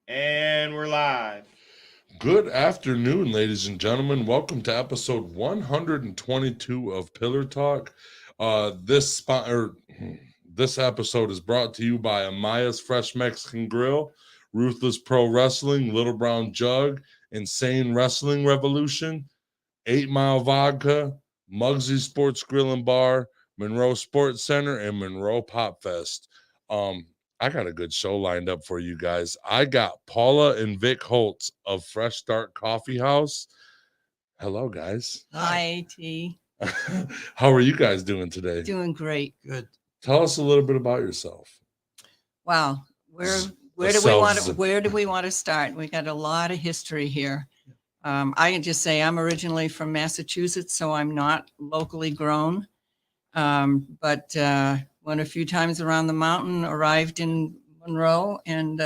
And we're live. Good afternoon, ladies and gentlemen. Welcome to episode 122 of Pillar Talk. This episode is brought to you by Amaya's Fresh Mexican Grill, Ruthless Pro Wrestling, Little Brown Jug, Insane Wrestling Revolution, 8 Mile Vodka, Muggsy Sports Grill and Bar, Monroe Sports Center, and Monroe Pop Fest. I got a good show lined up for you guys. I got Paula and Vic Holtz of Fresh Start CoffeeHouse. Hello, guys. Hi, T. How are you guys doing today? Doing great. Good. Tell us a little bit about yourself. Wow. Where do we want to start? We got a lot of history here. I can just say I'm originally from Massachusetts, so I'm not locally grown. But went a few times around the mountain, arrived in Monroe, and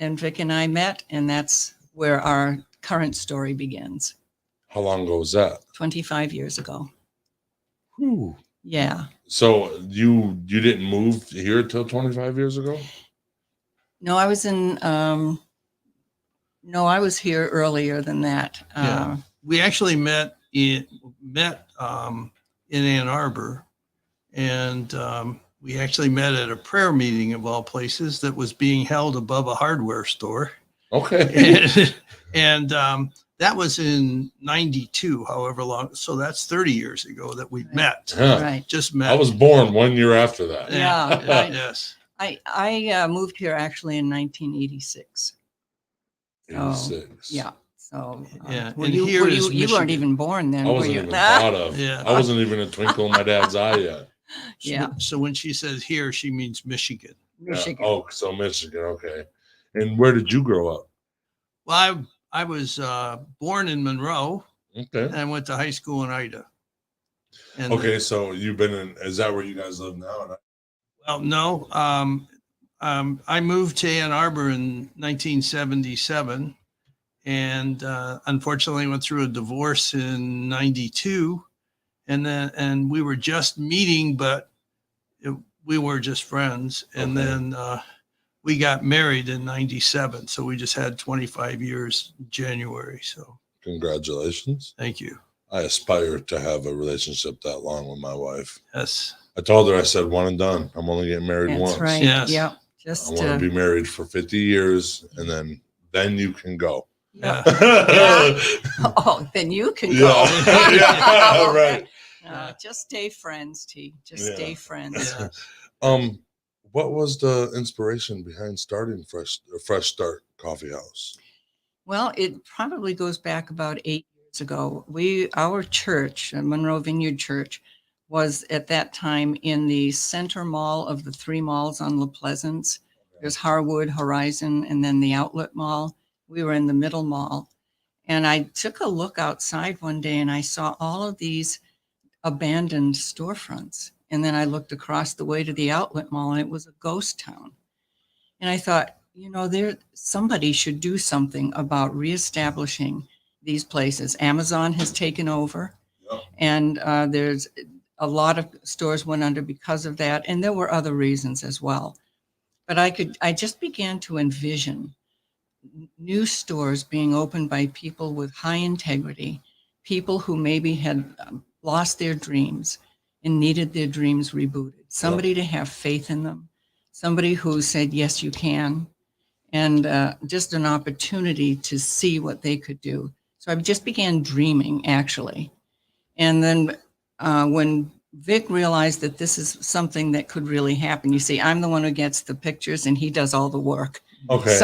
Vic and I met, and that's where our current story begins. How long ago was that? 25 years ago. Whew. Yeah. So you didn't move here till 25 years ago? No, I was here earlier than that. Yeah. We actually met in Ann Arbor, and we actually met at a prayer meeting of all places that was being held above a hardware store. Okay. And that was in 92, however long. So that's 30 years ago that we met. Huh. Right. Just met. I was born 1 year after that. Yeah. Yes. I moved here actually in 1986. 86. Yeah. So Yeah. well, And you here is weren't Michigan. even born then, I were wasn't you? even thought of. Yeah. I wasn't even a twinkle in my dad's eye yet. Yeah. So when she says here, she means Michigan. Michigan. Oh, so Michigan. Okay. And where did you grow up? Well, I was born in Monroe, Okay. and I went to high school in Ida. And Okay. So you've been in, is that where you guys live now? Well, no. I moved to Ann Arbor in 1977, and unfortunately went through a divorce in 92, and we were just meeting, but we were just friends. And Okay. then we got married in 97, so we just had 25 years in January. So Congratulations. thank you. I aspire to have a relationship that long with my wife. Yes. I told her, I said, one and done. I'm only getting married That's once. right. Yes. Yeah. I Just want to be married for 50 years and then you can go. Yeah. Oh, then you can go. Yeah, right. Just stay friends, T. Just Yeah. stay friends. Yeah. What was the inspiration behind starting Fresh Start CoffeeHouse? Well, it probably goes back about 8 years ago. Our church, Monroe Vineyard Church, was at that time in the center mall of the 3 malls on La Pleasance. There's Harwood, Horizon, and then the Outlet Mall. We were in the middle mall. And I took a look outside one day and I saw all of these abandoned storefronts. And then I looked across the way to the Outlet Mall and it was a ghost town. And I thought, somebody should do something about reestablishing these places. Amazon has taken over. Yep. And there's a lot of stores went under because of that. And there were other reasons as well. But I just began to envision new stores being opened by people with high integrity, people who maybe had lost their dreams and needed their dreams rebooted. Somebody to have faith in them, somebody who said, yes, you can, and just an opportunity to see what they could do. So I just began dreaming, actually. And then when Vic realized that this is something that could really happen, you see, I'm the one who gets the pictures and he does all the work. Okay.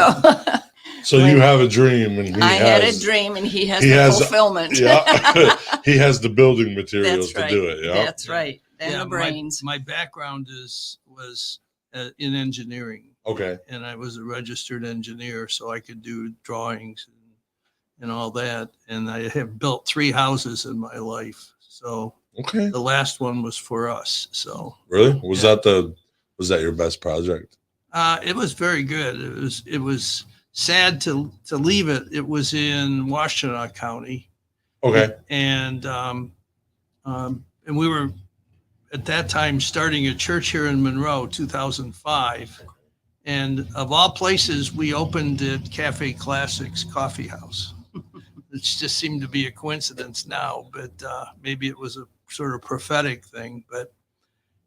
So you have a dream and I had a dream and he has fulfillment. Yeah. He has the building materials That's right. to do it. Yeah. That's right. And the brains. My background was in engineering. Okay. And I was a registered engineer, so I could do drawings and all that. And I have built 3 houses in my life. So Okay. the last one was for us. So Really? Was that your best project? it was very good. It was sad to leave it. It was in Washtenaw County. Okay. And we were at that time starting a church here in Monroe, 2005. And of all places, we opened at Cafe Classics Coffee House. It just seemed to be a coincidence now, but maybe it was a sort of prophetic thing.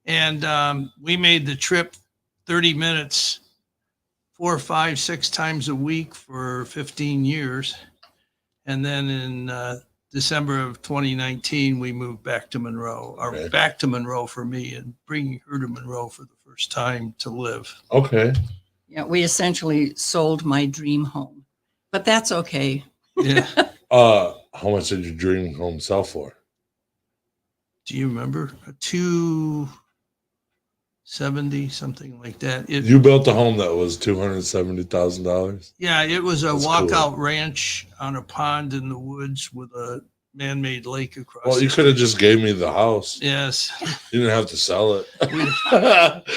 And we made the trip 30 minutes, 4, 5, 6 times a week for 15 years. And then in December of 2019, we moved back to Monroe, or Okay. back to Monroe for me, and bringing her to Monroe for the first time to live. Okay. Yeah, we essentially sold my dream home, but that's okay. Yeah. How much did your dream home sell for? Do you remember? 270, something like that. You built a home that was $270,000. Yeah, it was a That's walkout cool. ranch on a pond in the woods with a man-made lake across. Well, you the could have street. just gave me the house. Yes, You didn't have to sell it.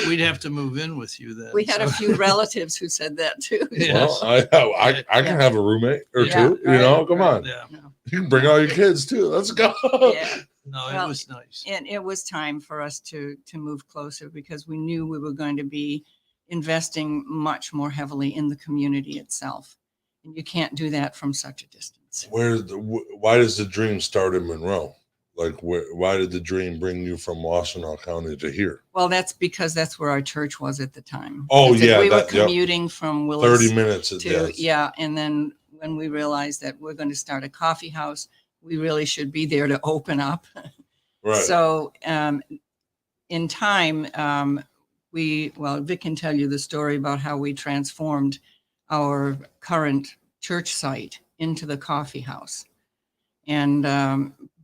we'd have to move in with you then. We had a so- few relatives who said that too. Yes. Well, I can have a roommate or Yeah, two. You right, know, come on. Yeah, No. You can bring all your kids too. Let's go. Yeah. no, Well, it was nice. And it was time for us to move closer because we knew we were going to be investing much more heavily in the community itself. And you can't do that from such a distance. Why does the dream start in Monroe? Like, why did the dream bring you from Washtenaw County to here? Well, that's because that's where our church was at the time. Oh, Because yeah, we were that- yep. commuting from Willis 30 minutes. to, Yes. yeah. And then when we realized that we're going to start a coffee house, we really should be there to open up. Right. So in time, Vic can tell you the story about how we transformed our current church site into the coffee house. And,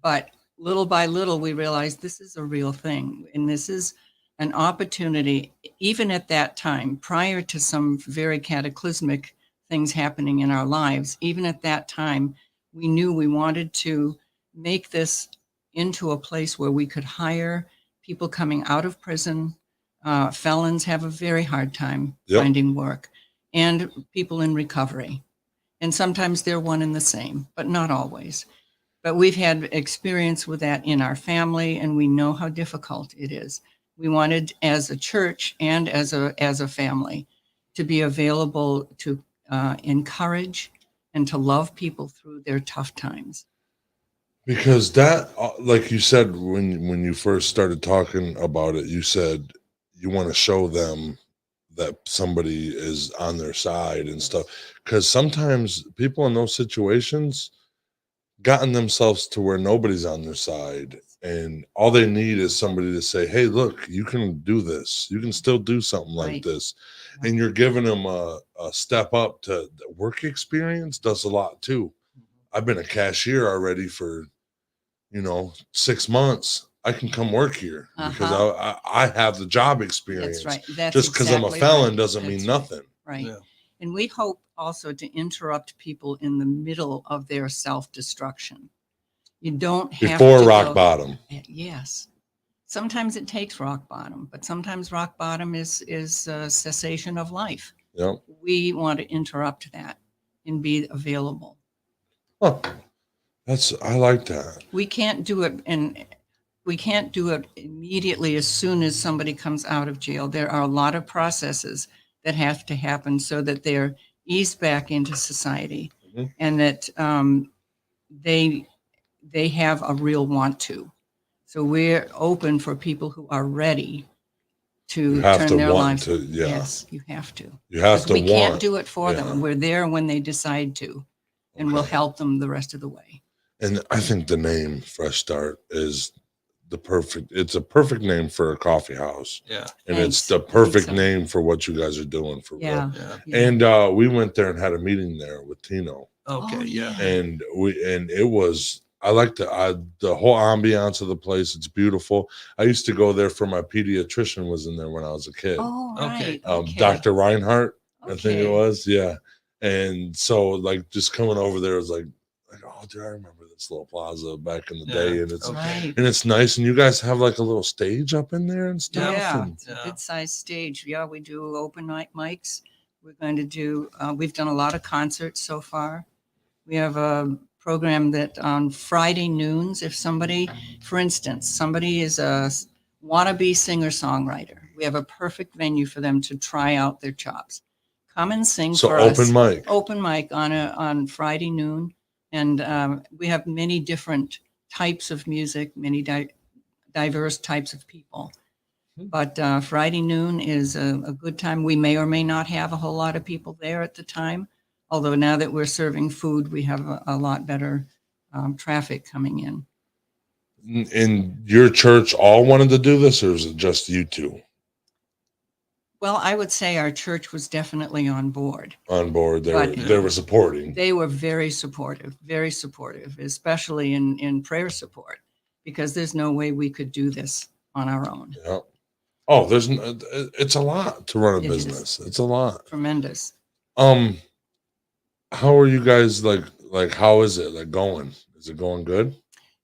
but little by little, we realized this is a real thing. And this is an opportunity, even at that time, prior to some very cataclysmic things happening in our lives, even at that time, we knew we wanted to make this into a place where we could hire people coming out of prison. Felons have a very hard time Yep. finding work, and people in recovery. And sometimes they're one and the same, but not always. But we've had experience with that in our family, and we know how difficult it is. We wanted, as a church and as a family, to be available to encourage and to love people through their tough times. Because that, like you said, when you first started talking about it, you said you want to show them that somebody is on their side and stuff. Because sometimes people in those situations gotten themselves to where nobody's on their side, and all they need is somebody to say, "Hey, look, you can do this. You can still do something like Right. this." And you're giving them a step up to the work experience does a lot too. I've been a cashier already for 6 months. I can come work here because I have the job experience. That's right. That's Just because I'm a exactly felon right. doesn't That's mean right. nothing. Right. Yeah. And we hope also to interrupt people in the middle of their self-destruction. You don't have Before to rock go- bottom. Yes. Sometimes it takes rock bottom, but sometimes rock bottom is a cessation of life. Yep. We want to interrupt that and be available. Huh. I like that. We can't do it, and we can't do it immediately as soon as somebody comes out of jail. There are a lot of processes that have to happen so that they're eased back into society, Mhm. and that they have a real want to. So we're open for people who are ready to You have turn to their want lives. to, yeah. Yes, you have to. You have 'Cause to we want. can't do it for yeah. them. We're there when they decide to, and we'll Okay. help them the rest of the way. And I think the name Fresh Start is it's a perfect name for a coffee house. Yeah. And Thanks. it's the I think perfect so. name for what you guys are doing for real. Yeah. Yeah. yeah. And we went there and had a meeting there with Tino. Okay. Oh, Yeah. And it was, I like the whole ambiance of the place. It's beautiful. I used to go there for my pediatrician was in there when I was a kid. Oh, Okay. right. Okay. Dr. Reinhardt, I think it Okay. was. Yeah. And so like just coming over there was like, oh, dude, I remember this little plaza back in the Yeah. day. And it's Right. and it's nice. And you guys have like a little stage up in there and stuff. Yeah, And it's a Yeah. good sized stage. Yeah, we do open mics. We're going to do, we've done a lot of concerts so far. We have a program that on Friday noons, if somebody, for instance, somebody is a wannabe singer-songwriter, We have a perfect venue for them to try out their chops. Come and sing So for open us. mic. Open mic on Friday noon. And we have many different types of music, many diverse types of people. But Friday noon is a good time. We may or may not have a whole lot of people there at the time. Although now that we're serving food, we have a lot better traffic coming in. In your church, all wanted to do this, or is it just you two Well, I would say our church was definitely on board. on board? But- They were supporting. They were very supportive, especially in prayer support, because there's no way we could do this on our own. Yeah. Oh, it's a lot to run a It is. business. It's a lot. Tremendous. How are you guys like how is it like going? Is it going good?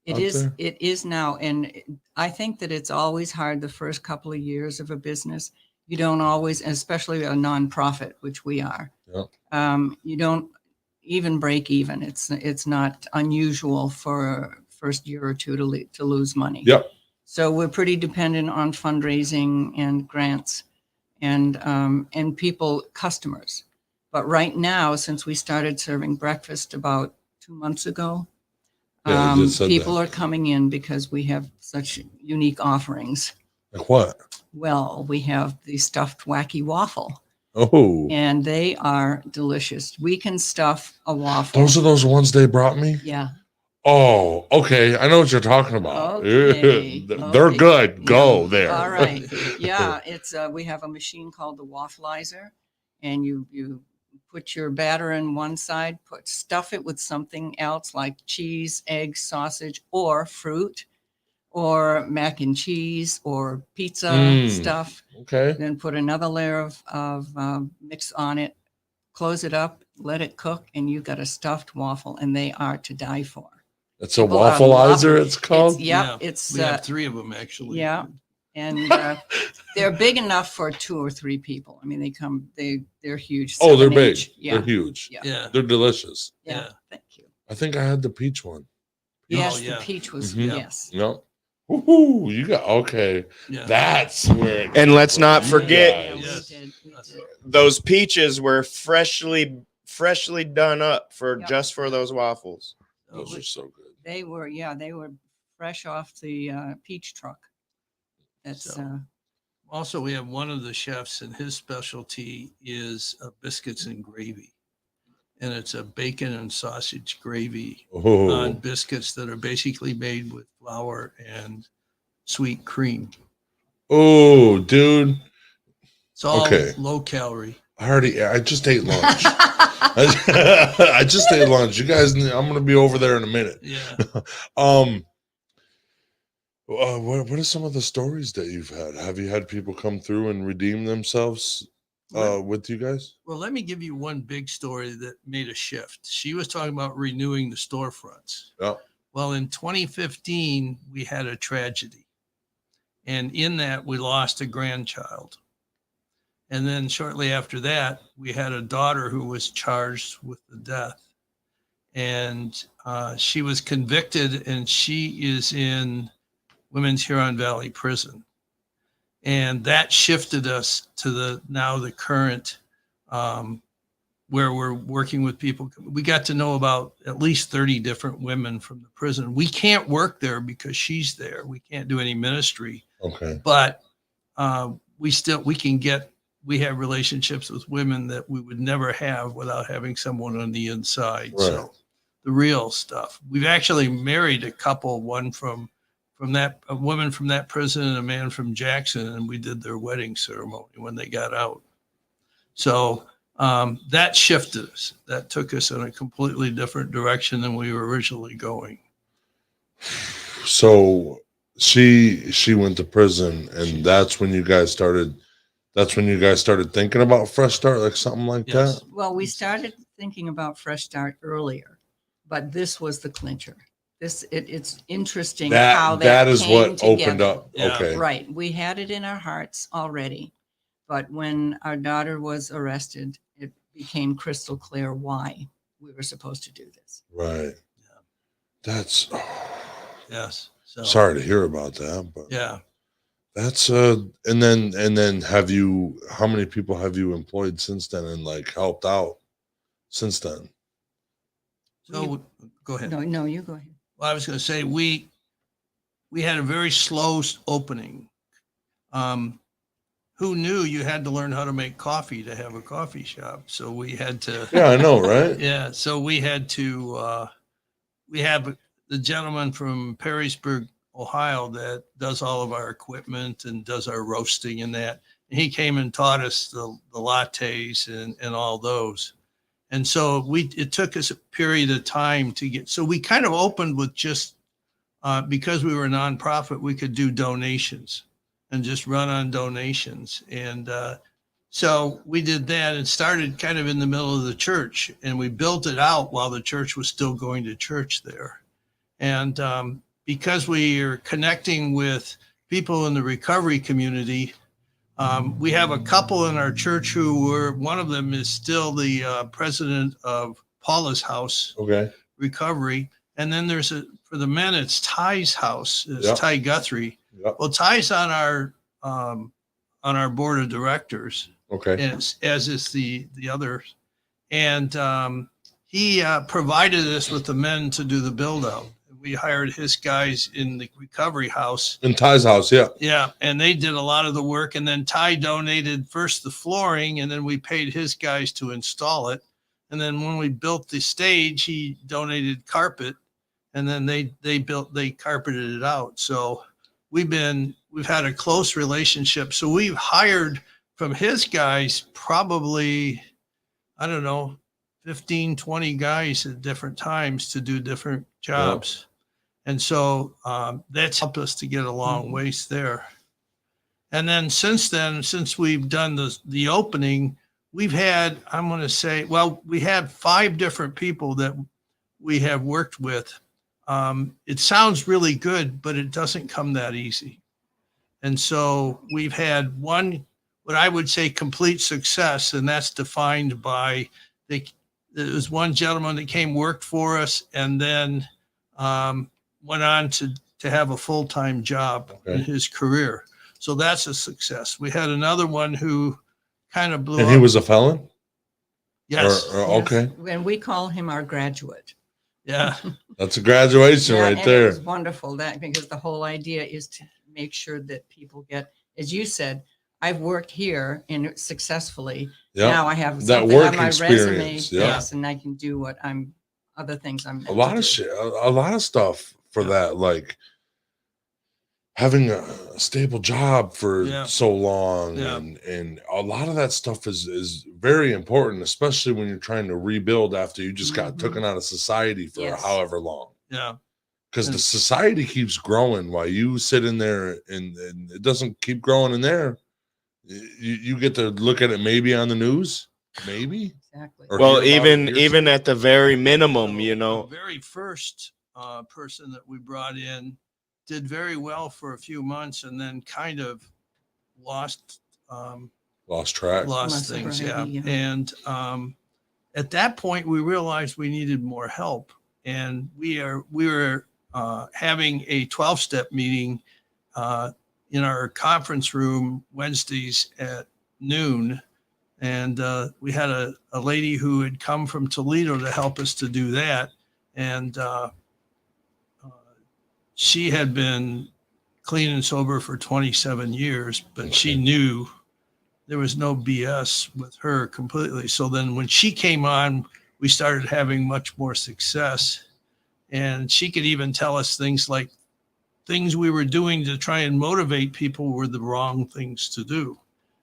out there? It is now. And I think that it's always hard the first couple of years of a business. You don't always, especially a nonprofit, which we are, you don't even break even. It's not unusual for first year or two to lose money. Yep. So we're pretty dependent on fundraising and grants and people, customers. But right now, since we started serving breakfast about 2 months ago, Yeah, you just said people that. are coming in because we have such unique offerings. Like what? Well, we have the stuffed wacky waffle, Oh, and they are delicious. We can stuff a waffle. those are those ones they brought me? Yeah. Oh, okay. I know what you're talking about. Okay, They're okay. good. Go Yeah. there. All right. Yeah, it's we have a machine called the waffleizer, and you put your batter in one side, stuff it with something else like cheese, eggs, sausage, or fruit, or mac and cheese, or pizza stuff. Okay. Then put another layer of mix on it, close it up, let it cook, and you've got a stuffed waffle, and they are to die for. It's a People are waffleizer, it's called. We have 3 of them actually. Yeah. And they're big enough for 2 or 3 people. I mean, they're huge. Oh, they're 7 big. inch. Yeah. They're huge. Yeah. Yeah. They're delicious. Yeah. Thank you. I think I had the peach one. Yes, yeah. the peach was, Mhm. yes. No. Woohoo, you got okay. Yeah. That's where it And let's not You forget- Yeah, we guys. did. We did. Those peaches were freshly done up for Yep. just for those waffles. Those are so good. They were fresh off the peach truck. That's So- Also, we have one of the chefs, and his specialty is biscuits and gravy. And it's a bacon and sausage gravy Oh, on biscuits that are basically made with flour and sweet cream. oh, dude. It's all Okay. low calorie. I just ate lunch. I just ate lunch. You guys, I'm gonna be over there in a minute. Yeah. What are some of the stories that you've had? Have you had people come through and redeem themselves with you guys? Well, let me give you one big story that made a shift. She was talking about renewing the storefronts. Yeah. Well, in 2015, we had a tragedy. And in that, we lost a grandchild. And then shortly after that, we had a daughter who was charged with the death. And she was convicted, and she is in Women's Huron Valley Prison. And that shifted us to the current where we're working with people. We got to know about at least 30 different women from the prison. We can't work there because she's there. We can't do any ministry, Okay. but we have relationships with women that we would never have without having someone on the inside. Right. So the real stuff. We've actually married a couple, one a woman from that prison and a man from Jackson, and we did their wedding ceremony when they got out. So that shifted us. That took us in a completely different direction than we were originally going. So she went to prison, and that's when you guys started thinking about Fresh Start, like something like Yes. that. Well, we started thinking about Fresh Start earlier, but this was the clincher. It's interesting how That is came what opened together. up. Yeah. Okay. Right. We had it in our hearts already, but when our daughter was arrested, it became crystal clear why we were supposed to do this. Right. That's Yes. So sorry to hear about that, but yeah. That's and then how many people have you employed since then and like helped out since then? So go ahead. No, you go ahead. Well, I was going to say we had a very slow opening. Who knew you had to learn how to make coffee to have a coffee shop? So we had to. Yeah, I know, right? Yeah, so we had to. We have the gentleman from Perrysburg, Ohio, that does all of our equipment and does our roasting and that. And he came and taught us the lattes and all those. And so it took us a period of time to get. So we kind of opened with just because we were a nonprofit, we could do donations and just run on donations. And so we did that and started kind of in the middle of the church, and we built it out while the church was still going to church there. And because we are connecting with people in the recovery community, we have a couple in our church one of them is still the president of Paula's House Recovery. And then for the men, it's Ty's house, Ty Guthrie. Yep. Well, Ty's on our board of directors. Okay. As is the others. And he provided us with the men to do the build out. We hired his guys in the recovery house. In Ty's house, yeah. Yeah, and they did a lot of the work. And then Ty donated first the flooring, and then we paid his guys to install it. And then when we built the stage, he donated carpet, and then they carpeted it out. So we've had a close relationship. So we've hired from his guys probably, I don't know, 15, 20 guys at different times to do different jobs. Yeah. And so that's helped us to get a long ways there. And then since we've done the opening, we've had, I'm going to say, we had 5 different people that we have worked with. It sounds really good, but it doesn't come that easy. And so we've had one, what I would say, complete success, and that's defined by there was one gentleman that came, worked for us, and then went on to have a full-time job in his career. So that's a success. We had another one who kind of blew up. And he was a felon? Yes. Okay. And we call him our graduate. Yeah. That's a graduation right there. It was wonderful because the whole idea is to make sure that people get, as you said, I've worked here and successfully. Yep. Now I have that work on my experience. Resume, yes, and I can do other things I'm. A lot of shit, a lot of stuff for that, like having a stable job for so long, and a lot of that stuff is very important, especially when you're trying to rebuild after you just got taken out of society for however long. Yeah. Because the society keeps growing while you sit in there, and it doesn't keep growing in there. You get to look at it maybe on the news, maybe. Exactly. Well, even at the very minimum, The very first person that we brought in did very well for a few months, and then kind of lost track, lost things. Yeah. And at that point, we realized we needed more help, and we were having a 12-step meeting in our conference room Wednesdays at noon. And we had a lady who had come from Toledo to help us to do that. And she had been clean and sober for 27 years, but she knew there was no BS with her completely. So then when she came on, we started having much more success. And she could even tell us things like things we were doing to try and motivate people were the wrong things to do.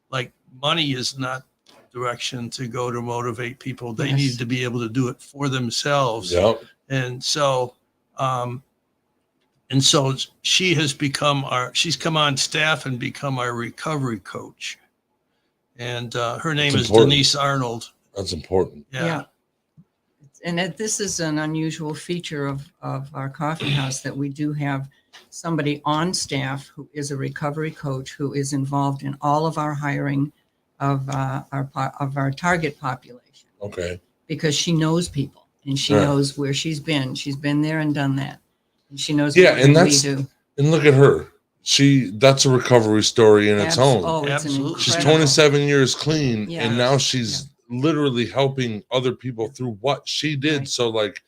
Like money is not direction to go to motivate people. They need to be able to do it for themselves. Yep. And so she has she's come on staff and become our recovery coach. And her name is Denise Arnold. That's important. Yeah. And this is an unusual feature of our coffee house, that we do have somebody on staff who is a recovery coach who is involved in all of our hiring of our target population. Okay. Because she knows people and she knows where she's been. She's been there and done that. And she knows what we do. And look at her. that's a recovery story in its own. Oh, it's an Absolutely. She's incredible- 27 years clean, Yeah. and now she's literally helping other people through what she did. Right. So, like,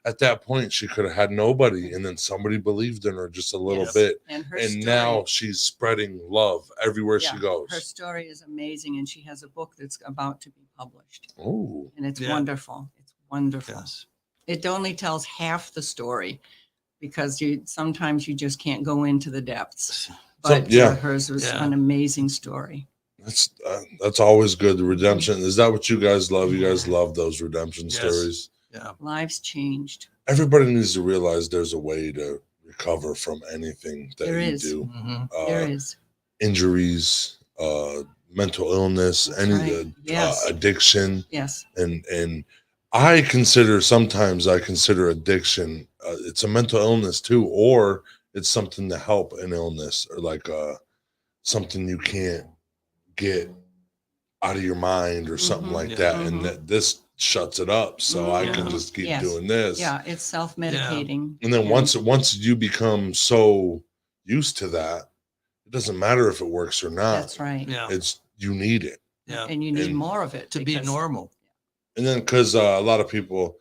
at that point, she could have had nobody, and then somebody believed in her just a little Yes. bit. And her And story, now she's spreading love everywhere she her goes. story is amazing, and she has a book that's about to be published, Oh, and it's Yeah. wonderful. It's wonderful. Yes. It only tells half the story because sometimes you just can't go into the depths. But hers was Yeah. an amazing story. that's always good. The redemption. Is that what you guys love? You guys Yeah. love those redemption Yes. stories. Yeah. Lives changed. Everybody needs to realize there's a way to recover from anything that There you is. do. Mhm. There is. Injuries, mental illness, That's right. Yes. addiction, Yes. and I sometimes consider addiction. It's a mental illness too, or it's something to help an illness, or like something you can't get out of your mind or something Mhm. like Yeah. that, Mhm. and this shuts it up, so I can Mhm. just keep Yes. doing this. Yeah, it's self-medicating. And then once you become so used to that, it doesn't matter if it works or not. That's right. Yeah. It's you need it. Yeah. And you need And more of it To be because- normal. And then because a lot of people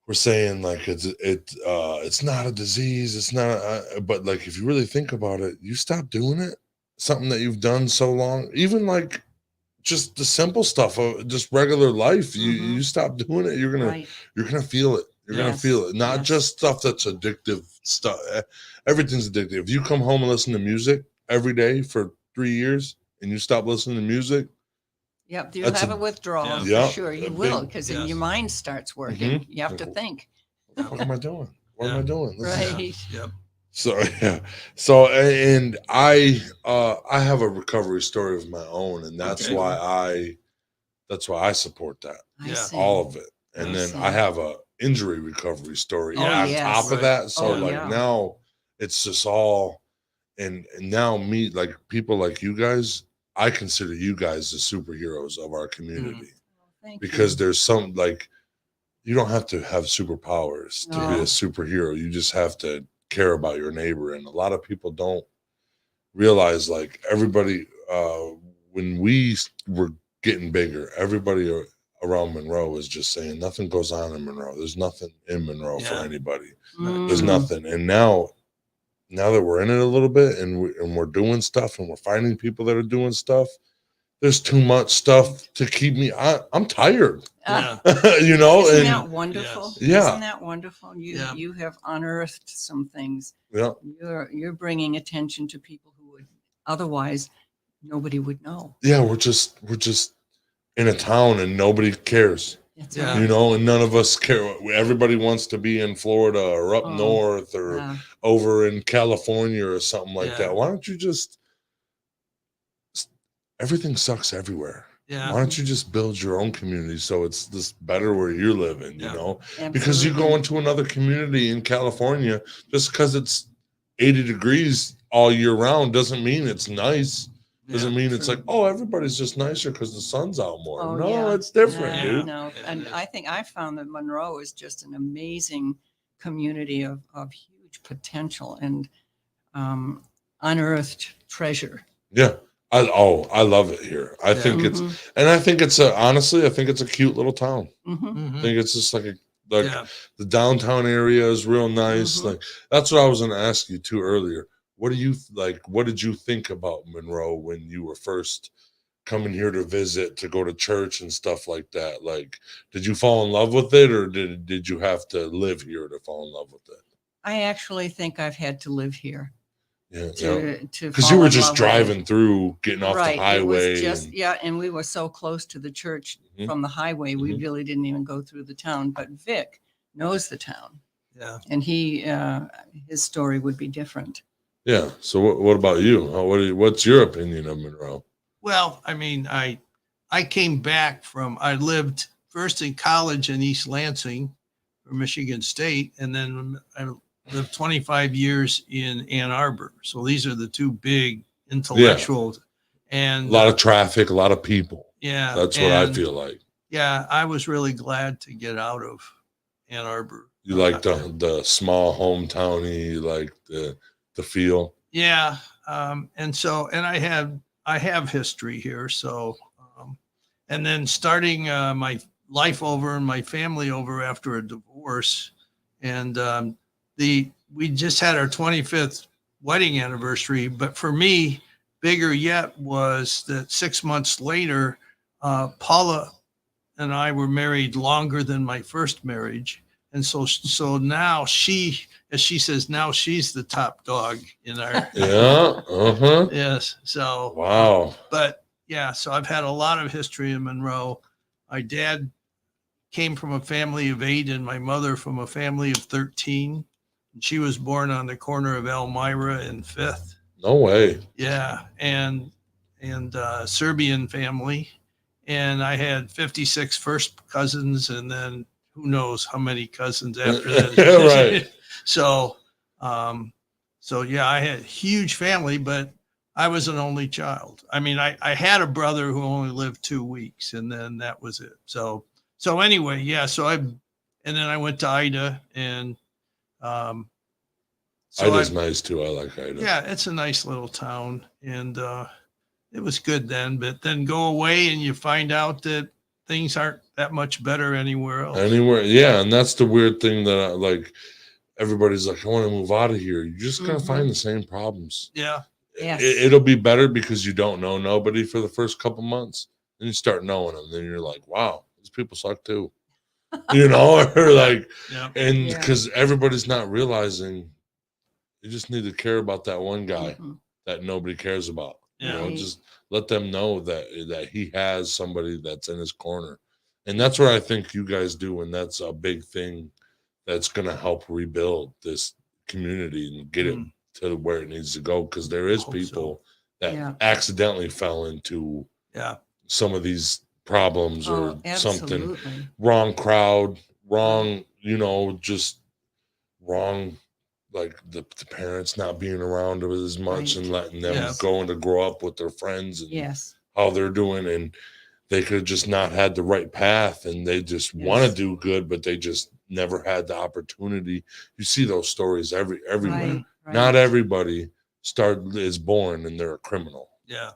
were saying like it's not a disease, it's not. But like if you really think about it, you stop doing it, something that you've done so long, even like just the simple stuff of just regular life. You stop doing it, you're gonna Right. feel it. You're gonna Yes, feel it. Not yes. just stuff that's addictive stuff. Everything's addictive. If you come home and listen to music every day for 3 years and you stop listening to music, Yep, you'll That's have a- a withdrawal Yeah. for sure. a You big- will, because yes. your mind starts working. You have to think. what am I doing? What am I Yeah. doing? This is- Right. Yep. So yeah. So and I have a recovery story of my own, and that's Okay. why I support that. I Yeah. see. All of it. And I then see. I have a injury recovery story Oh, on yes. top of Right. that. So Oh, like yeah. now it's just all and now me like people like you guys, I consider you guys the superheroes of our community Thank because you. there's some like you don't have to have superpowers to be No. a superhero. You just have to care about your neighbor. And a lot of people don't realize like everybody when we were getting bigger, everybody around Monroe was just saying nothing goes on in Monroe. There's nothing in Monroe for Yeah. anybody. There's Mm. nothing. And now that we're in it a little bit and we're doing stuff and we're finding people that are doing stuff, there's too much stuff to keep me. I'm tired, Ah, Yeah. you know. isn't and that wonderful? Yes. Yeah. Isn't that wonderful? You have unearthed some things. yeah, You're bringing attention to people who would otherwise nobody would know. yeah, we're just in a town and nobody cares, That's Yeah. right. you know, and none of us care. Everybody wants to be in Florida or up Oh, north or Yeah. over in California or something like Yeah. that. Why don't you just? Everything sucks everywhere. Yeah. Why don't you just build your own community so it's just better where you're living, you Yeah. know? Because you Absolutely. go into another community in California, just because it's 80 degrees all year round doesn't mean it's nice. Doesn't mean it's true. like, oh, everybody's just nicer because the sun's out more. Oh, No, yeah. it's different, Yeah, dude. No, It and is. I think I found that Monroe is just an amazing community of huge potential and unearthed treasure. Yeah. I love it here. I think it's and I think it's honestly, I think it's a cute little town. Mhm. I think it's just like Yeah. the downtown area is real nice. Mhm. Like that's what I was going to ask you too earlier. What do you like? What did you think about Monroe when you were first coming here to visit, to go to church and stuff like that? Like, did you fall in love with it, or did you have to live here to fall in love with it? I actually think I've had to live here Yeah, to because fall you were in just love with it. driving through, getting off Right. the highway. It was just and- and we were so close to the church Mhm. from the highway. We Mhm. really didn't even go through the town. But Vic knows the town, Yeah. and his story would be different. yeah. So what about you? What's your opinion of Monroe? Well, I mean, I came back I lived first in college in East Lansing for Michigan State, and then I lived 25 years in Ann Arbor. So these are the two big intellectual and A lot of traffic, a lot of people. yeah. That's what I and, feel like. Yeah, I was really glad to get out of Ann Arbor. You like the small hometowny, like the feel. Yeah. And I have history here. So, and then starting my life over and my family over after a divorce. And we just had our 25th wedding anniversary. But for me, bigger yet was that 6 months later, Paula and I were married longer than my first marriage. And so now as she says, now she's the top dog in our. Yeah. Uh-huh. Yes. So, Wow. But yeah, so I've had a lot of history in Monroe. My dad came from a family of 8 and my mother from a family of 13. She was born on the corner of Elmira and 5th. No way. Yeah. And Serbian family. And I had 56 first cousins and then who knows how many cousins after that. Right. So yeah, I had a huge family, but I was an only child. I mean, I had a brother who only lived 2 weeks and then that was it. So anyway, yeah. And then I went to Ida and, Ida's nice too. I like Ida. yeah, it's a nice little town and, it was good then, but then go away and you find out that things aren't that much better anywhere else. Yeah. And that's the weird thing that like, everybody's like, I want to move out of here. You're just going to find the same problems. Yeah. Yes. It'll be better because you don't know nobody for the first couple months. Then you start knowing them. Then you're like, wow, these people suck too. Or like, Yeah. and because everybody's not realizing you just need to care about that one guy that nobody cares about. Yeah. Just let them know that he has somebody that's in his corner. And that's what I think you guys do. And that's a big thing that's going to help rebuild this community and get it to where it needs to go. Because there is people that accidentally fell into some of these problems or something. Wrong crowd, wrong, just wrong, like the parents not being around as much and letting them go and to grow up with their friends and how they're doing. And they could have just not had the right path and they just want to do good, but they just never had the opportunity. You see those stories everywhere. Right. Not everybody is born and they're a criminal. Yeah.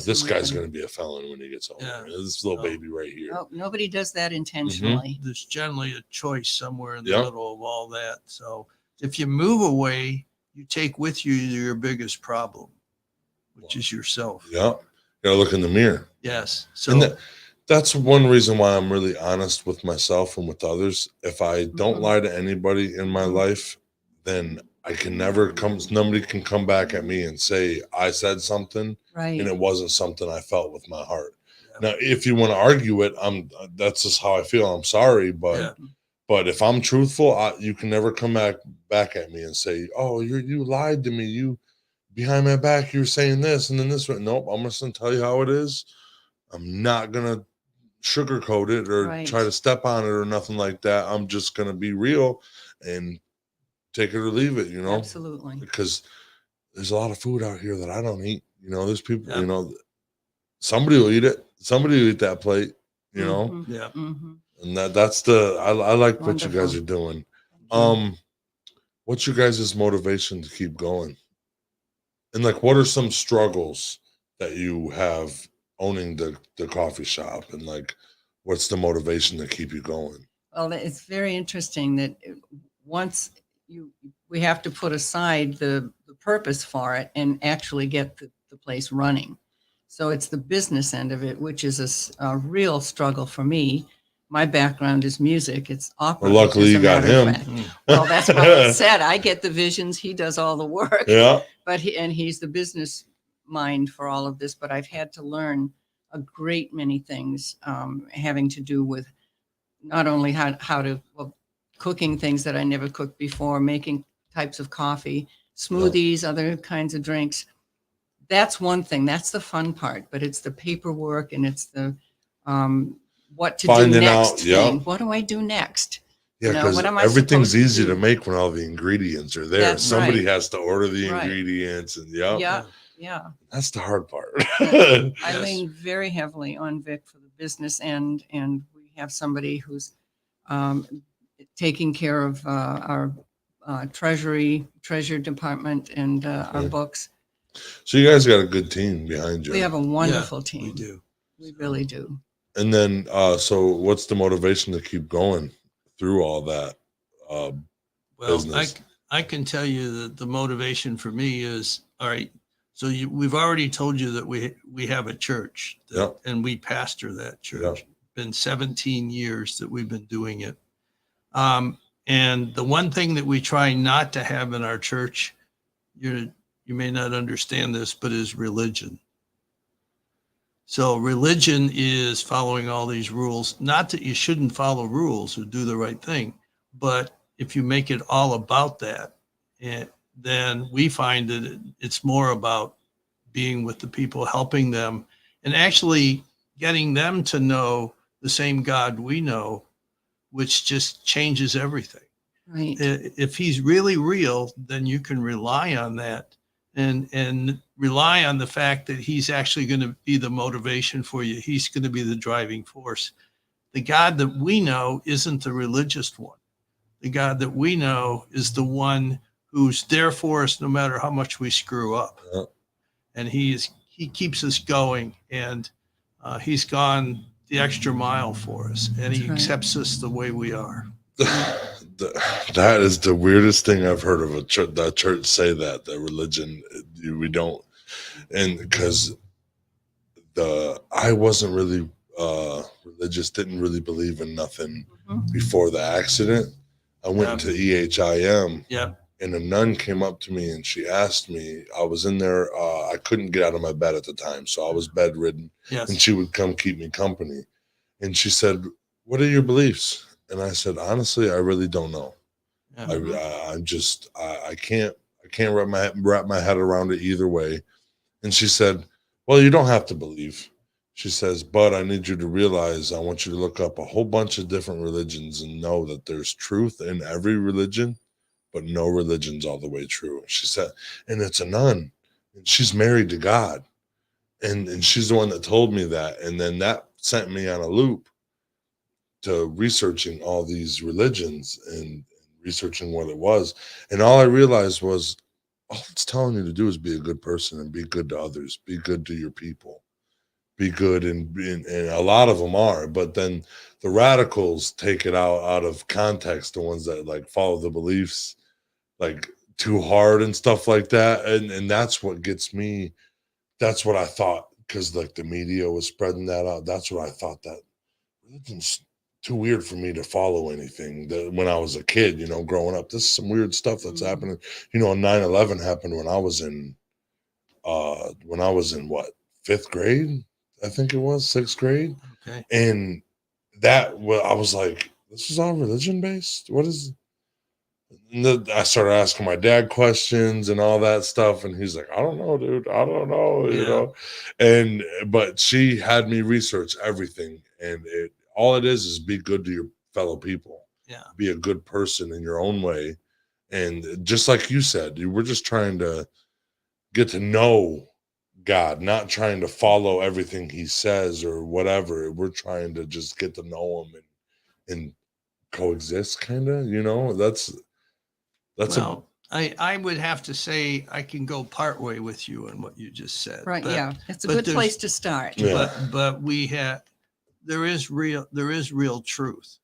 This guy's going to be a felon when he gets older. Yeah. This little baby right here. Oh, nobody does that intentionally. There's generally a choice somewhere in the middle of all that. So if you move away, you take with you your biggest problem, which is yourself. Yeah. You gotta look in the mirror. Yes. So and that's one reason why I'm really honest with myself and with others. If I don't lie to anybody in my life, then I can nobody can come back at me and say I said something and it wasn't something I felt with my heart. Yeah. Now, if you want to argue it, that's just how I feel. I'm sorry, but if I'm truthful, you can never come back at me and say, "Oh, you lied to me. You behind my back, you're saying this and then this one." Nope, I'm just gonna tell you how it is. I'm not gonna sugarcoat it or try to step on it or nothing like that. I'm just gonna be real and take it or leave it, Absolutely. Because there's a lot of food out here that I don't eat. There's people, somebody will eat it. Somebody will eat that plate, Yeah. Mm-hmm. And that's I like what you guys are doing. What's your guys' motivation to keep going? And like, what are some struggles that you have owning the coffee shop? And like, what's the motivation to keep you going? Well, it's very interesting that once we have to put aside the purpose for it and actually get the place running. So it's the business end of it, which is a real struggle for me. My background is music. It's opera. Well, luckily you got him. Well, that's what I said. I get the visions. He does all the work. Yeah. But he's the business mind for all of this. But I've had to learn a great many things having to do with not only how to cooking things that I never cooked before, making types of coffee, smoothies, other kinds of drinks. That's one thing. That's the fun part. But it's the paperwork and it's the what to do next thing. What do I do next? Yeah, because everything's easy to make when all the ingredients are there. That's Somebody has to order the ingredients and that's the hard part. I lean very heavily on Vic for the business end, and we have somebody who's taking care of our treasury department, and our books. So you guys got a good team behind you. We have a wonderful team. We do. We really do. And then, so what's the motivation to keep going through all that? Well, Business. I can tell you that the motivation for me is, all right, so we've already told you that we have a church and we pastor that church. Been 17 years that we've been doing it. And the one thing that we try not to have in our church, you may not understand this, but is religion. So religion is following all these rules. Not that you shouldn't follow rules or do the right thing, but if you make it all about that, then we find that it's more about being with the people, helping them, and actually getting them to know the same God we know, which just changes everything. Right. If he's really real, then you can rely on that and rely on the fact that he's actually going to be the motivation for you. He's going to be the driving force. The God that we know isn't the religious one. The God that we know is the one who's there for us no matter how much we screw up. Yeah. And he keeps us going, and he's gone the extra mile for us, and he accepts us the way we are. That is the weirdest thing I've heard of the church say that religion, we don't. And because I wasn't really religious, didn't really believe in nothing before the accident. I went to EHIM. Yep. And a nun came up to me and she asked me, I was in there, I couldn't get out of my bed at the time, so I was bedridden. Yes. And she would come keep me company. And she said, what are your beliefs? And I said, honestly, I really don't know. I can't wrap my head around it either way. And she said, well, you don't have to believe. She says, but I need you to realize, I want you to look up a whole bunch of different religions and know that there's truth in every religion, but no religion's all the way true. She said, and it's a nun, and she's married to God. And she's the one that told me that. And then that sent me on a loop to researching all these religions and researching what it was. And all I realized was, all it's telling you to do is be a good person and be good to others, be good to your people, be good. And a lot of them are, but then the radicals take it out of context, the ones that like follow the beliefs like too hard and stuff like that. And that's what gets me. That's what I thought, because like the media was spreading that out. That's what I thought, that religion's too weird for me to follow anything. When I was a kid, growing up, this is some weird stuff that's happening. 9/11 happened when I was in what, 5th grade? I think it was 6th grade. Okay. And I was like, this is all religion based? What is? And I started asking my dad questions and all that stuff, and he's like, I don't know, dude. I don't know, but she had me research everything, and all it is be good to your fellow people. Yeah. Be a good person in your own way. And just like you said, we're just trying to get to know God, not trying to follow everything he says or whatever. We're trying to just get to know him and coexist, kind of, I would have to say I can go part way with you on what you just said. Right. But, Yeah. It's a good place to start. Yeah. But there is real truth.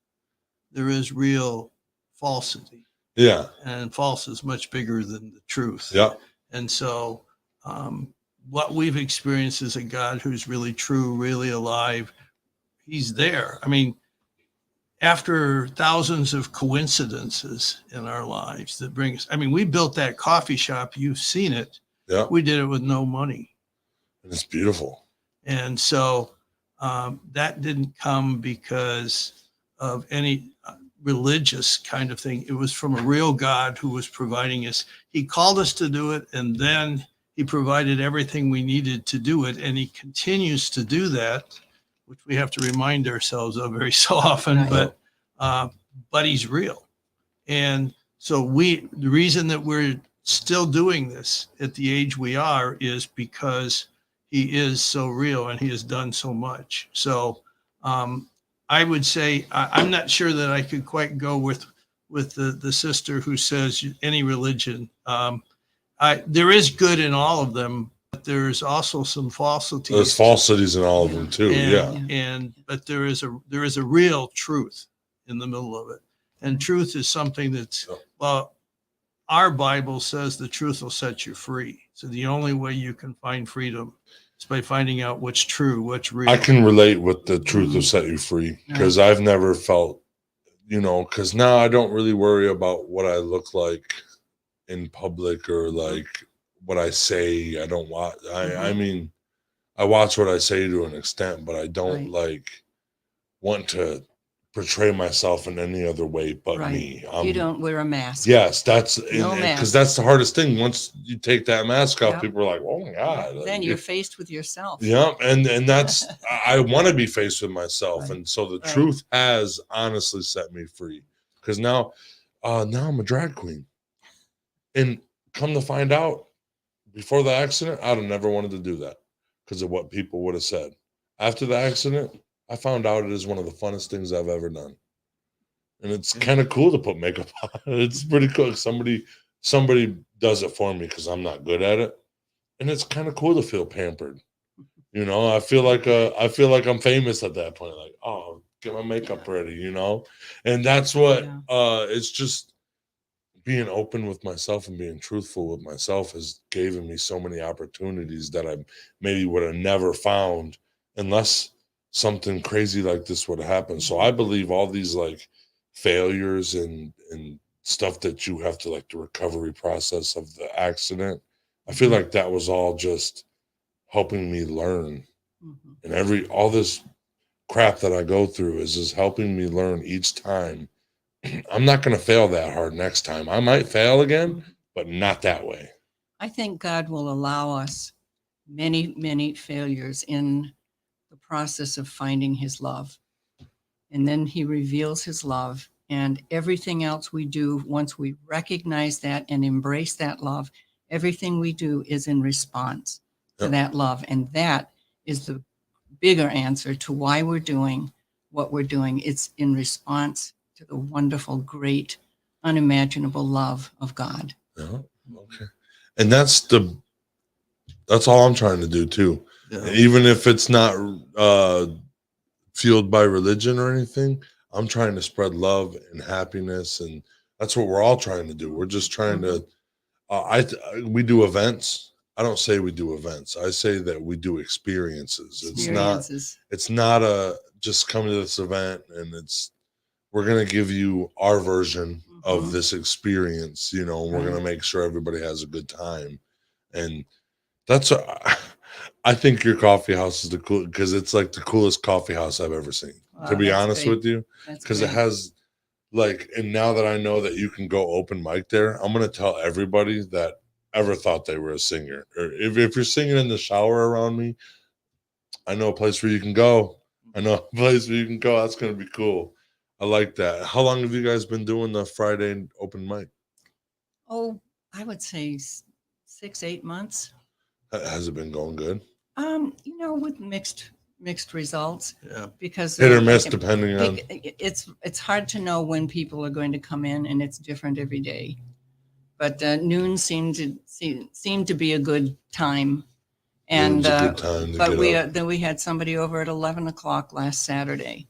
There is real falsity. Yeah. And false is much bigger than the truth. Yeah. And so what we've experienced is a God who's really true, really alive. He's there. I mean, after thousands of coincidences in our lives that bring us, we built that coffee shop. You've seen it. Yeah. We did it with no money. And it's beautiful. And so that didn't come because of any religious kind of thing. It was from a real God who was providing us. He called us to do it, and then he provided everything we needed to do it. And he continues to do that, which we have to remind ourselves of very so often, Right. but he's real. And so the reason that we're still doing this at the age we are is because he is so real and he has done so much. So I would say I'm not sure that I could quite go with with the sister who says any religion. There is good in all of them, but there's also some falsities. There's falsities in all of them too. But there is a real truth in the middle of it, and truth is something that's well. Our Bible says the truth will set you free. So the only way you can find freedom is by finding out what's true, what's real. I can relate with the truth will set you free because I've never felt, because now I don't really worry about what I look like in public or like what I say. I don't watch. I mean, I watch what I say to an extent, but I don't like want to portray myself in any other way but me. You don't wear a mask. Yes, that's because that's the hardest thing. Once you take that mask off, people are like, "Oh my God!" Then you're faced with yourself. Yeah, and that's I want to be faced with myself, and so the truth has honestly set me free because now I'm a drag queen, and come to find out, before the accident, I'd have never wanted to do that because of what people would have said. After the accident, I found out it is one of the funnest things I've ever done. And it's kind of cool to put makeup on. It's pretty cool. Somebody does it for me because I'm not good at it. And it's kind of cool to feel pampered. I feel like I'm famous at that point. Like, oh, get my makeup ready, And that's what it's just being open with myself and being truthful with myself has given me so many opportunities that I maybe would have never found unless something crazy like this would have happened. So I believe all these like failures and stuff that you have to like the recovery process of the accident, I feel like that was all just helping me learn. And all this crap that I go through is just helping me learn each time. I'm not going to fail that hard next time. I might fail again, but not that way. I think God will allow us many, many failures in the process of finding his love. And then he reveals his love, and everything else we do, once we recognize that and embrace that love, everything we do is in response to that love. And that is the bigger answer to why we're doing what we're doing. It's in response to the wonderful, great, unimaginable love of God. Yeah. Okay. And that's all I'm trying to do too. Yeah. Even if it's not fueled by religion or anything, I'm trying to spread love and happiness, and that's what we're all trying to do. We're just trying to. We do events. I don't say we do events. I say that we do experiences. It's not a just come to this event and we're gonna give you our version of this experience. And we're gonna make sure everybody has a good time, and that's. I think your coffee house is the cool because it's like the coolest coffee house I've ever seen. To be honest with you, because it has and now that I know that you can go open mic there, I'm gonna tell everybody that ever thought they were a singer, or if you're singing in the shower around me, I know a place where you can go. That's gonna be cool. I like that. How long have you guys been doing the Friday open mic? Oh, I would say 6-8 months. Has it been going good? With mixed results. Yeah. Because hit or miss depending on. It's hard to know when people are going to come in, and it's different every day. But noon seemed to be a good time, and then we had somebody over at 11 o'clock last Saturday,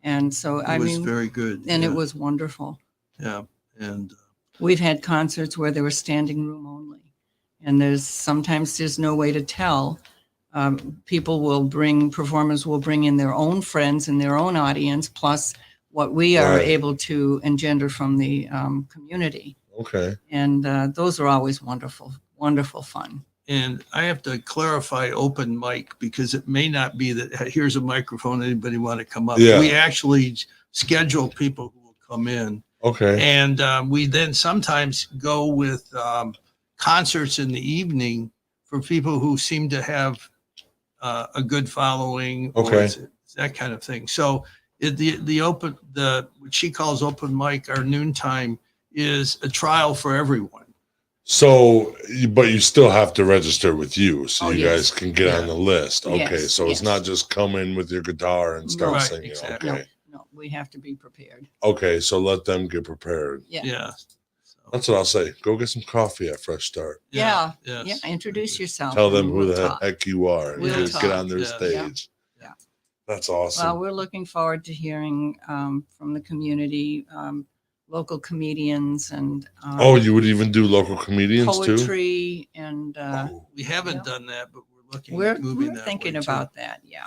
and so it was very good, and it was wonderful. Yeah, and we've had concerts where there was standing room only. And sometimes there's no way to tell. Performers will bring in their own friends and their own audience, plus what we are able to engender from the community. Okay. And those are always wonderful, wonderful fun. And I have to clarify open mic because it may not be that here's a microphone, anybody want to come up. Yeah. We actually schedule people who will come in. Okay. And we then sometimes go with concerts in the evening for people who seem to have a good following, or that kind of thing. So what she calls open mic, our noontime, is a trial for everyone. So, but you still have to register with you, so you guys can get on the list. Okay, so it's not just come in with your guitar and start singing. Exactly. No, we have to be prepared. Okay, so let them get prepared. Yeah. Yeah. So, That's what I'll say. Go get some coffee at Fresh Start. Yeah. yes. Yeah. Introduce yourself. Tell and them who we'll the talk. heck you are. And We'll get talk. on their Yeah. stage. Yeah. That's awesome. Well, we're looking forward to hearing from the community, local comedians and Oh, you would even do local comedians too? poetry and Oh, We haven't Yeah. done that, but we're looking we're, at moving we're that thinking way, too. about that. Yeah.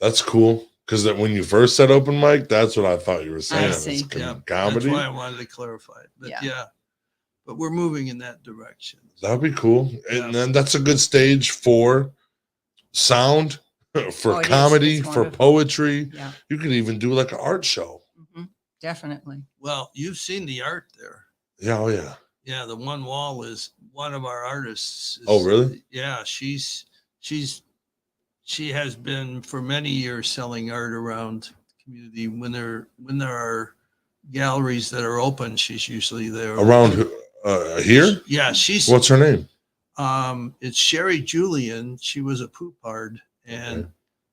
that's cool. Because when you first said open mic, that's what I thought you were saying. It's see. Yeah, comedy. That's why I wanted to clarify it. But Yeah. yeah, but we're moving in that direction. That'd be cool. Yeah. And then that's a good stage for sound, for Oh, it is. comedy, It's for wonderful. poetry. Yeah. You could even do like an art show. Definitely. Well, you've seen the art there. Yeah, oh yeah. Yeah, the one wall is one of our artists. Oh, really? Yeah, she has been for many years selling art around the community. When there are galleries that are open, she's usually there. Around here? Yeah, she's What's her name? it's Sherry Julian. She was a poopard, and Okay.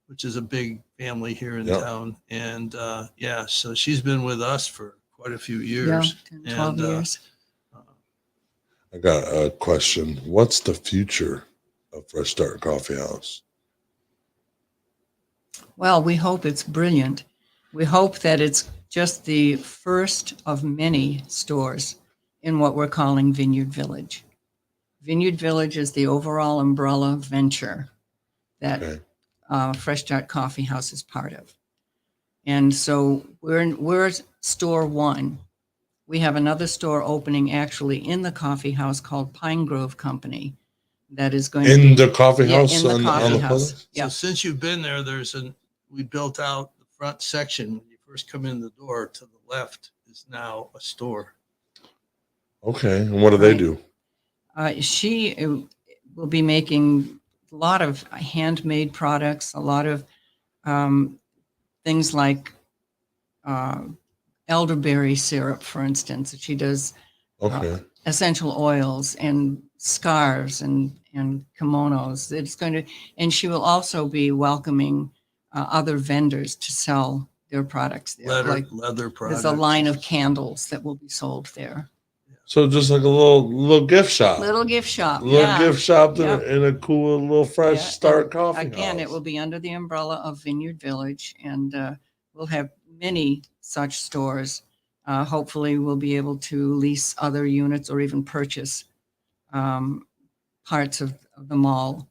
which is a big family here in Yep. town. And yeah, so she's been with us for quite a few Yeah. years. 10, 12 And, years. I got a question. What's the future of Fresh Start CoffeeHouse? Well, we hope it's brilliant. We hope that it's just the first of many stores in what we're calling Vineyard Village. Vineyard Village is the overall umbrella venture that Okay. Fresh Start CoffeeHouse is part of. And so we're store one. We have another store opening actually in the coffee house called Pine Grove Company that is going to In be the coffee Yeah, house in the on coffee the house. place? Yeah. So since you've been there, we built out the front section. When you first come in the door to the left is now a store. Okay. And what do they Right. do? She will be making a lot of handmade products, a lot of things like elderberry syrup, for instance. She does Okay. essential oils and scarves and kimonos. It's going to, and she will also be welcoming other vendors to sell their products there. Leather products. There's a line of candles that will be sold there. So just like a little gift shop. Little gift shop. Little Yeah. gift shop Yep. in a cool little Fresh Yeah, Start and coffee Again, house. it will be under the umbrella of Vineyard Village, and we'll have many such stores. Hopefully, we'll be able to lease other units or even purchase parts of the mall.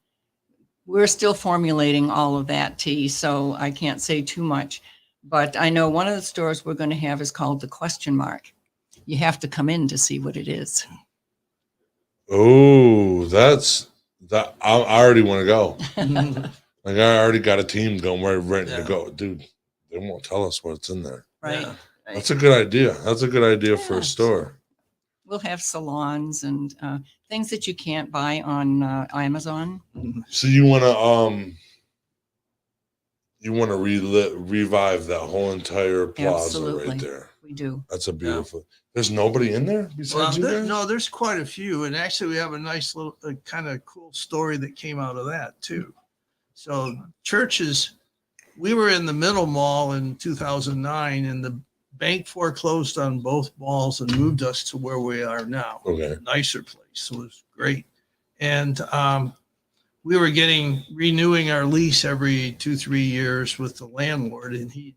We're still formulating all of that, T, so I can't say too much. But I know one of the stores we're going to have is called the Question Mark. You have to come in to see what it is. Oh, that's that. I already want to go. Like I already got a team going ready Yeah. to go, dude. They won't tell us what's in there. Right. Yeah. That's a good idea. That's a good idea for Yeah. a store. We'll have salons and things that you can't buy on Amazon. So you want to revive that whole entire plaza Absolutely. right there. We do. That's a beautiful. There's nobody in there Well, besides you guys? no, there's quite a few, and actually, we have a nice little kind of cool story that came out of that too. So churches, we were in the middle mall in 2009, and the bank foreclosed on both malls and moved us to where we are now. Okay. Nicer place. So it was great. And we were renewing our lease every 2-3 years with the landlord. And the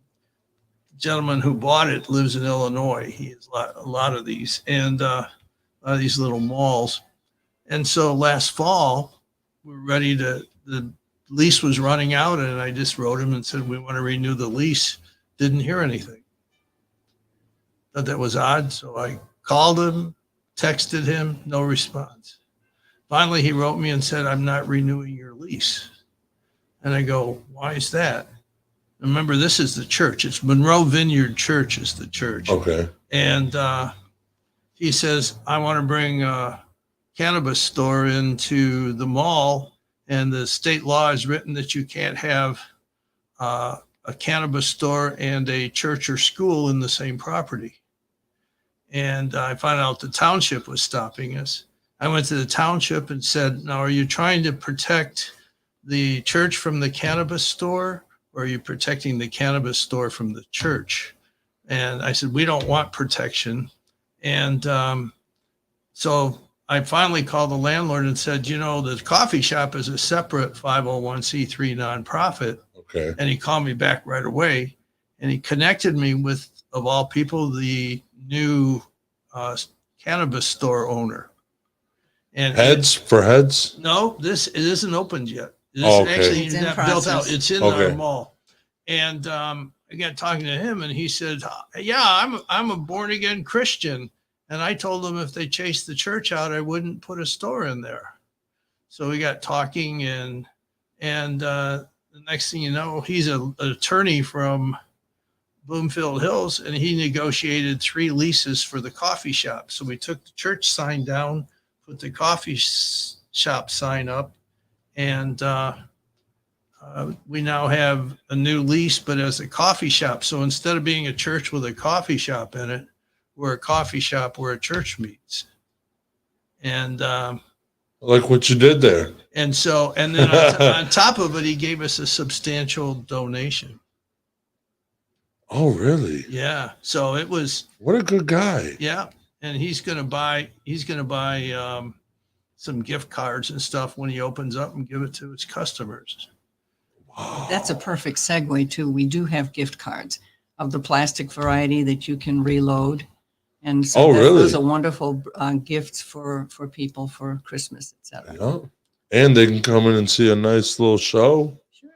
gentleman who bought it lives in Illinois. He has a lot of these and a lot of these little malls. And so last fall, we were ready the lease was running out. And I just wrote him and said, we want to renew the lease. Didn't hear anything. Thought that was odd. So I called him, texted him, no response. Finally, he wrote me and said, I'm not renewing your lease. And I go, why is that? Remember, this is the church. It's Monroe Vineyard Church is the church. Okay. And he says, I want to bring a cannabis store into the mall. And the state law is written that you can't have a cannabis store and a church or school in the same property. And I found out the township was stopping us. I went to the township and said, now, are you trying to protect the church from the cannabis store, or are you protecting the cannabis store from the church? And I said, we don't want protection. And so I finally called the landlord and said, the coffee shop is a separate 501c3 nonprofit. Okay. And he called me back right away, and he connected me with, of all people, the new cannabis store owner. And Heads for heads? no, it isn't opened yet. This Oh, okay. actually It's in not built out. process. It's in Okay. our mall. And I got talking to him, and he said, "Yeah, I'm a born again Christian." And I told him if they chased the church out, I wouldn't put a store in there. So we got talking, and the next thing you know, he's an attorney from Bloomfield Hills, and he negotiated 3 leases for the coffee shop. So we took the church sign down, put the coffee shop sign up, and we now have a new lease, but as a coffee shop. So instead of being a church with a coffee shop in it, we're a coffee shop where a church meets. And Like what you did there. and then on top of it, he gave us a substantial donation. Oh, really? Yeah. So it was, What a good guy. yeah. And he's gonna buy some gift cards and stuff when he opens up and give it to his customers. Wow. That's a perfect segue too. We do have gift cards of the plastic variety that you can reload. And so Oh, really? those are wonderful gifts for people for Christmas, etc. Yeah. And they can come in and see a nice little show. Sure.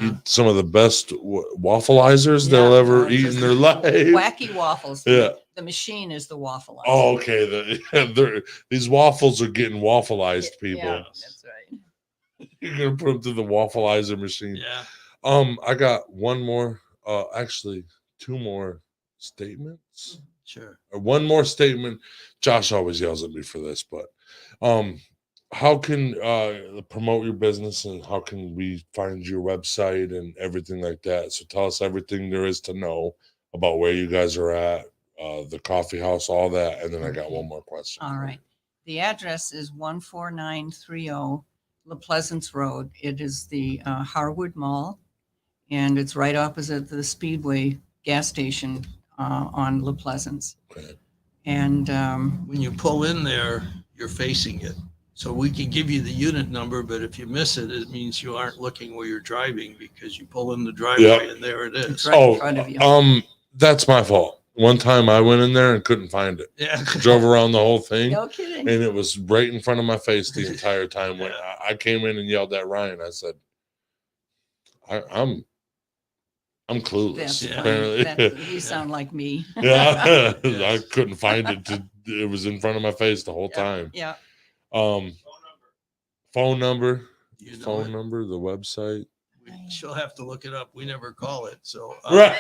Eat some of the best waffleizers they'll Yeah. ever eat in their life. Wacky waffles. Yeah. The machine is the waffle. Oh, okay. These waffles are getting waffleized, people. Yeah, that's right. You're gonna put them through the waffleizer machine. Yeah. I got one more. Actually, 2 more statements. Sure. One more statement. Josh always yells at me for this, but how can promote your business, and how can we find your website and everything like that? So tell us everything there is to know about where you guys are at, the coffee house, all that, and then I got one more question. All right. The address is 14930 La Pleasance Road. It is the Harwood Mall, and it's right opposite the Speedway gas station on La Pleasance. Okay. And When you pull in there, you're facing it. So we can give you the unit number, but if you miss it, it means you aren't looking where you're driving, because you pull in the driveway and there it is. It's right in front of you. That's my fault. One time I went in there and couldn't find it. Yeah. Drove around the whole thing, No kidding. and it was right in front of my face the entire time. When I came in and yelled at Ryan, I said, "I'm clueless." That's Yeah. Apparently, you sound like me. yeah, I Yes. couldn't find it. It was in front of my face the whole time. Yeah. Phone number, You know phone it. number, the website. She'll have to look it up. We never call it. So Right.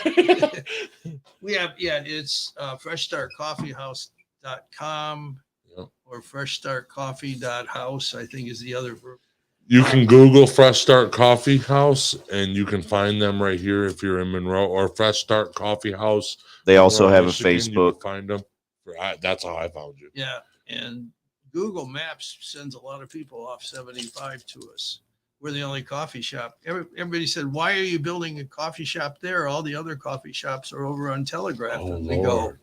we have, it's freshstartcoffeehouse.com Yep. or freshstartcoffee.house, I think is the other. You can Google Fresh Start Coffee House, and you can find them right here if you're in Monroe, or Fresh Start Coffee House. They also Monroe, have a Michigan. You can Facebook. find them. That's how I found you. Yeah. And Google Maps sends a lot of people off 75 to us. We're the only coffee shop. Everybody said, why are you building a coffee shop there? All the other coffee shops are over on Telegraph. Oh, and they go,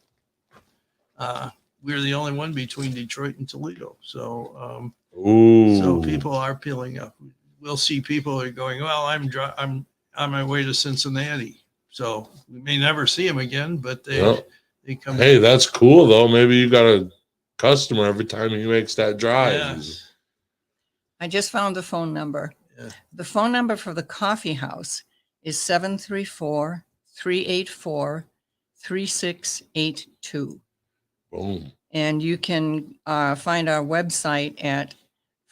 Lord. we're the only one between Detroit and Toledo. So, Ooh. so people are peeling up. We'll see people are going, well, I'm on my way to Cincinnati. So we may never see them again, but they come. Hey, that's cool though. Maybe you got a customer every time he makes that drive. Yes. I just found the phone number. Yeah. The phone number for the coffee house is 734-384-3682. Boom. And you can find our website at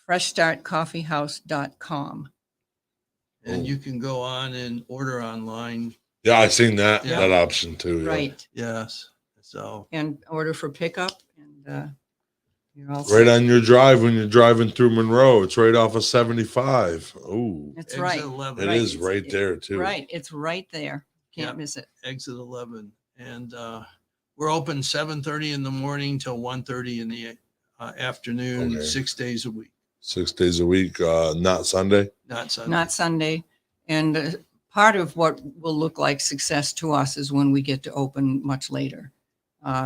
freshstartcoffeehouse.com. And you can go on and order online. Yeah, I seen that Yeah. that option too. Yeah. Right. Yes. So And order for pickup. And you're all Right on your drive when you're driving through Monroe. It's right off of 75. Oh, That's exit right. 11. it Right. is right there too. Right. It's right there. Can't Yep. miss it. Exit 11. And we're open 7:30 in the morning till 1:30 in the afternoon, Okay. 6 days a week. 6 days a week, not Sunday. Not Sunday. Not Sunday. And part of what will look like success to us is when we get to open much later.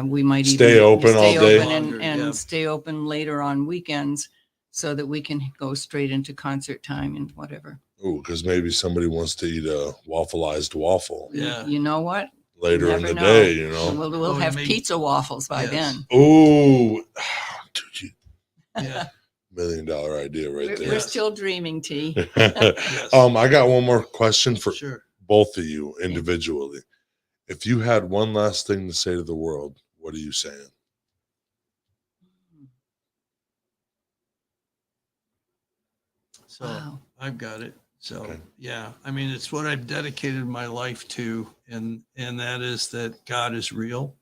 We might Stay open all day. and Yeah. stay open later on weekends so that we can go straight into concert time and whatever. Ooh, because maybe somebody wants to eat a waffleized waffle Yeah. You know what? later in Never the know. day, you know. We'll Oh, have maybe- pizza waffles by Yes. then. Ooh, dude, Yeah. $1 million idea right We're there. still dreaming, T. Yes. I got one more question for Sure. both of you individually. If you had one last thing to say to the world, what are you saying? So Wow. I've got it. So Okay. yeah, I mean, it's what I've dedicated my life to, and that is that God is real.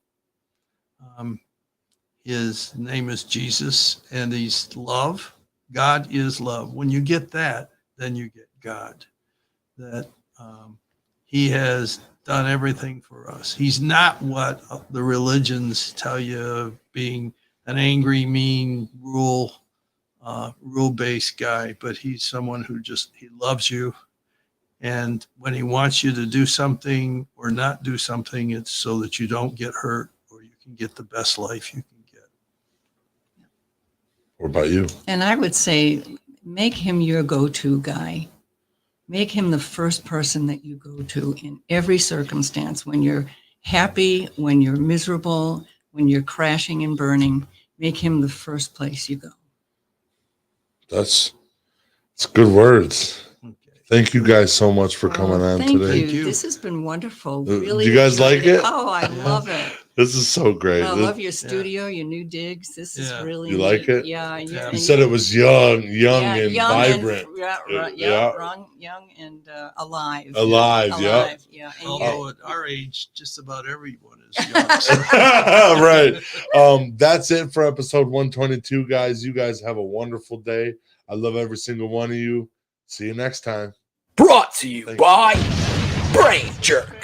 His name is Jesus, and He's love. God is love. When you get that, then you get God. That He has done everything for us. He's not what the religions tell you of being an angry, mean, rule-based guy, but He's someone who He loves you. And when He wants you to do something or not do something, it's so that you don't get hurt or you can get the best life you can get. What about you? And I would say, make him your go-to guy. Make him the first person that you go to in every circumstance. When you're happy, when you're miserable, when you're crashing and burning, make him the first place you go. That's good words. Okay. Thank you guys so much for coming on Thank today. you. Thank you. This has been wonderful. Do Really you guys like excited. it? Oh, I Yeah. love it. This is so great. I love your studio, your new digs. This is Yeah. really You like neat. it? Yeah. Yeah. You said it was young and young vibrant. And, Yeah. young and alive. Alive, yeah. Alive, yeah. And Although at our age, just about everyone is young. so- Right. That's it for episode 122, guys. You guys have a wonderful day. I love every single one of you. See you next time. Brought to you Thank by Brain Jerk.